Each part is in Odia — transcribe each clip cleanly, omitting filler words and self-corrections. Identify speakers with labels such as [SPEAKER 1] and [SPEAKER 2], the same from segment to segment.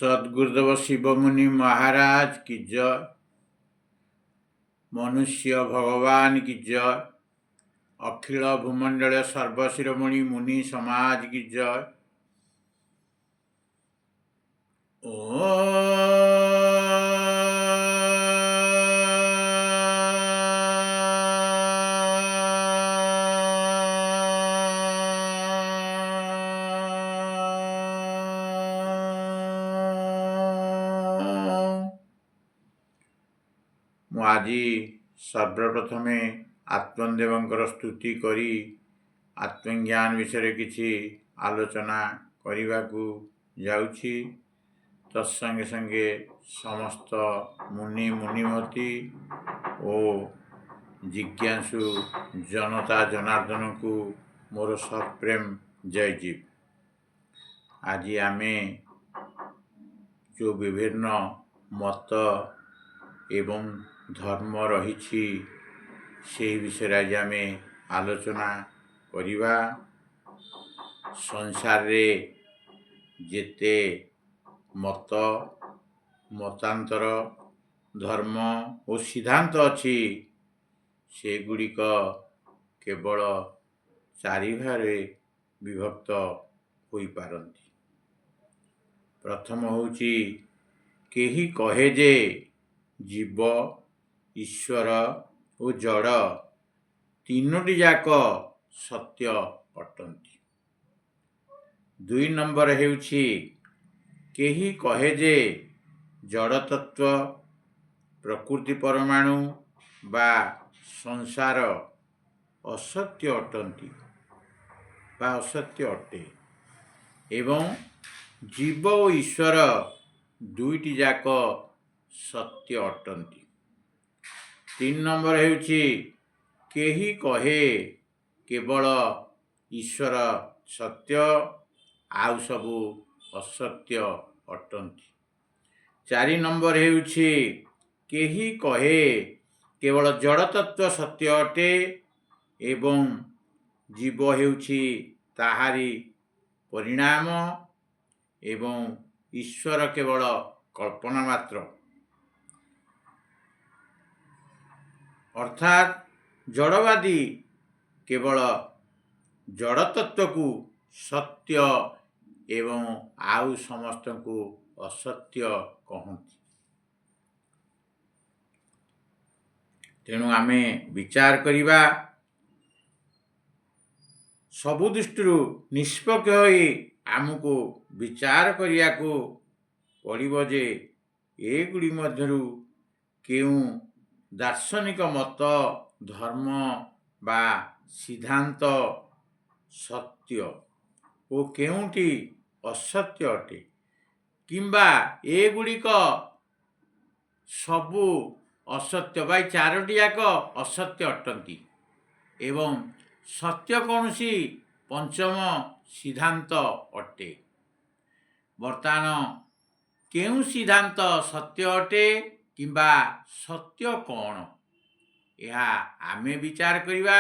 [SPEAKER 1] सद्गुरुदेव शिवमुनि महाराज की जय। मनुष्य भगवान की जय। अखिल भूमंडल सर्वशिरोमणि मुनि समाज की जय। ମୁଁ ଆଜି ସର୍ବପ୍ରଥମେ ଆତ୍ମଦେବଙ୍କର ସ୍ତୁତି କରି ଆତ୍ମଜ୍ଞାନ ବିଷୟରେ କିଛି ଆଲୋଚନା କରିବାକୁ ଯାଉଛି। ତତ୍ସଙ୍ଗେ ସଙ୍ଗେ ସମସ୍ତ ମୁନି ମୁନିମତି ଓ ଜିଜ୍ଞାସୁ ଜନତା ଜନାର୍ଦ୍ଦନଙ୍କୁ ମୋର ସପ୍ରେମ ଜୟଜୀବ। ଆଜି ଆମେ ଯେଉଁ ବିଭିନ୍ନ ମତ ଏବଂ ଧର୍ମ ରହିଛି ସେହି ବିଷୟରେ ଆଜି ଆମେ ଆଲୋଚନା କରିବା। ସଂସାରରେ ଯେତେ ମତ ମତାନ୍ତର ଧର୍ମ ଓ ସିଦ୍ଧାନ୍ତ ଅଛି ସେଗୁଡ଼ିକ କେବଳ ଚାରି ଭାଗରେ ବିଭକ୍ତ ହୋଇପାରନ୍ତି। ପ୍ରଥମ ହେଉଛି କେହି କହେ ଯେ ଜୀବ ଈଶ୍ୱର ଓ ଜଡ଼ ତିନୋଟି ଯାକ ସତ୍ୟ ଅଟନ୍ତି। 2 ନମ୍ବର ହେଉଛି କେହି କହେ ଯେ ଜଡ଼ତତ୍ତ୍ୱ ପ୍ରକୃତି ପରମାଣୁ ବା ସଂସାର ଅସତ୍ୟ ଅଟନ୍ତି ବା ଅସତ୍ୟ ଅଟେ ଏବଂ ଜୀବ ଓ ଈଶ୍ୱର ଦୁଇଟି ଯାକ ସତ୍ୟ ଅଟନ୍ତି। 3 ନମ୍ବର ହେଉଛି କେହି କହେ କେବଳ ଈଶ୍ୱର ସତ୍ୟ ଆଉ ସବୁ ଅସତ୍ୟ ଅଟନ୍ତି। 4 ନମ୍ବର ହେଉଛି କେହି କହେ କେବଳ ଜଡ଼ତତ୍ତ୍ୱ ସତ୍ୟ ଅଟେ ଏବଂ ଜୀବ ହେଉଛି ତାହାରି ପରିଣାମ ଏବଂ ଈଶ୍ୱର କେବଳ କଳ୍ପନା ମାତ୍ର। ଅର୍ଥାତ୍ ଜଡ଼ବାଦୀ କେବଳ ଜଡ଼ତତ୍ତ୍ୱକୁ ସତ୍ୟ ଏବଂ ଆଉ ସମସ୍ତଙ୍କୁ ଅସତ୍ୟ କହନ୍ତି। ତେଣୁ ଆମେ ବିଚାର କରିବା, ସବୁ ଦୃଷ୍ଟିରୁ ନିଷ୍ପକ୍ଷ ହୋଇ ଆମକୁ ବିଚାର କରିବାକୁ ପଡ଼ିବ ଯେ ଏଗୁଡ଼ିକ ମଧ୍ୟରୁ କେଉଁ ଦାର୍ଶନିକ ମତ ଧର୍ମ ବା ସିଦ୍ଧାନ୍ତ ସତ୍ୟ ଓ କେଉଁଟି ଅସତ୍ୟ ଅଟେ, କିମ୍ବା ଏଗୁଡ଼ିକ ସବୁ ଅସତ୍ୟ ବା ଚାରୋଟି ଯାକ ଅସତ୍ୟ ଅଟନ୍ତି ଏବଂ ସତ୍ୟ କୌଣସି ପଞ୍ଚମ ସିଦ୍ଧାନ୍ତ ଅଟେ। ବର୍ତ୍ତମାନ କେଉଁ ସିଦ୍ଧାନ୍ତ ସତ୍ୟ ଅଟେ କିମ୍ବା ସତ୍ୟ କ'ଣ, ଏହା ଆମେ ବିଚାର କରିବା।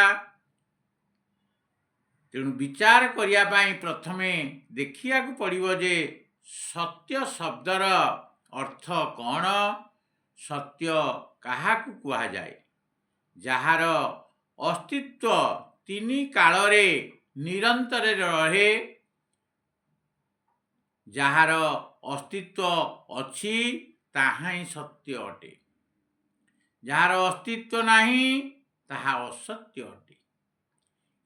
[SPEAKER 1] ତେଣୁ ବିଚାର କରିବା ପାଇଁ ପ୍ରଥମେ ଦେଖିବାକୁ ପଡ଼ିବ ଯେ ସତ୍ୟ ଶବ୍ଦର ଅର୍ଥ କ'ଣ, ସତ୍ୟ କାହାକୁ କୁହାଯାଏ। ଯାହାର ଅସ୍ତିତ୍ୱ 3 କାଳରେ ନିରନ୍ତର ରହେ, ଯାହାର ଅସ୍ତିତ୍ୱ ଅଛି ତାହା ହିଁ ସତ୍ୟ ଅଟେ। ଯାହାର ଅସ୍ତିତ୍ୱ ନାହିଁ ତାହା ଅସତ୍ୟ ଅଟେ।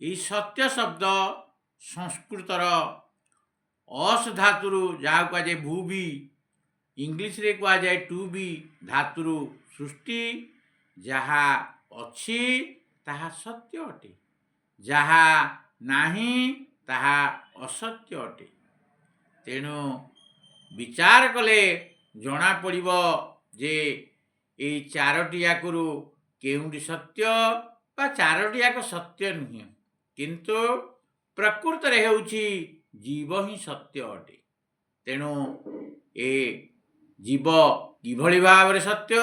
[SPEAKER 1] ଏହି ସତ୍ୟ ଶବ୍ଦ ସଂସ୍କୃତର ଅସ୍ ଧାତୁରୁ ଯାହାକୁ କୁହାଯାଏ ଭୂବି, ଇଂଲିଶରେ କୁହାଯାଏ ଟୁ ବି ଧାତୁରୁ ସୃଷ୍ଟି। ଯାହା ଅଛି ତାହା ସତ୍ୟ ଅଟେ, ଯାହା ନାହିଁ ତାହା ଅସତ୍ୟ ଅଟେ। ତେଣୁ ବିଚାର କଲେ ଜଣାପଡ଼ିବ ଯେ ଏଇ ଚାରୋଟି ଯାକରୁ କେଉଁଟି ସତ୍ୟ ବା ଚାରୋଟି ଯାକ ସତ୍ୟ ନୁହେଁ, କିନ୍ତୁ ପ୍ରକୃତରେ ହେଉଛି ଜୀବ ହିଁ ସତ୍ୟ ଅଟେ। ତେଣୁ ଏ ଜୀବ କିଭଳି ଭାବରେ ସତ୍ୟ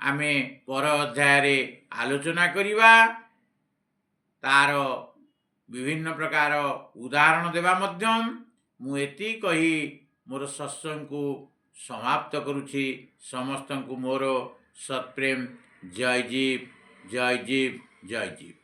[SPEAKER 1] ଆମେ ପର ଅଧ୍ୟାୟରେ ଆଲୋଚନା କରିବା। ତାର ବିଭିନ୍ନ ପ୍ରକାର ଉଦାହରଣ ଦେବା ମଧ୍ୟ। ମୁଁ ଏତିକି କହି ମୋର ସତ୍ସଙ୍ଗକୁ समाप्त करुछि। समस्तंकु मोर सत्प्रेम। जय जीव जय जीव जय जीव।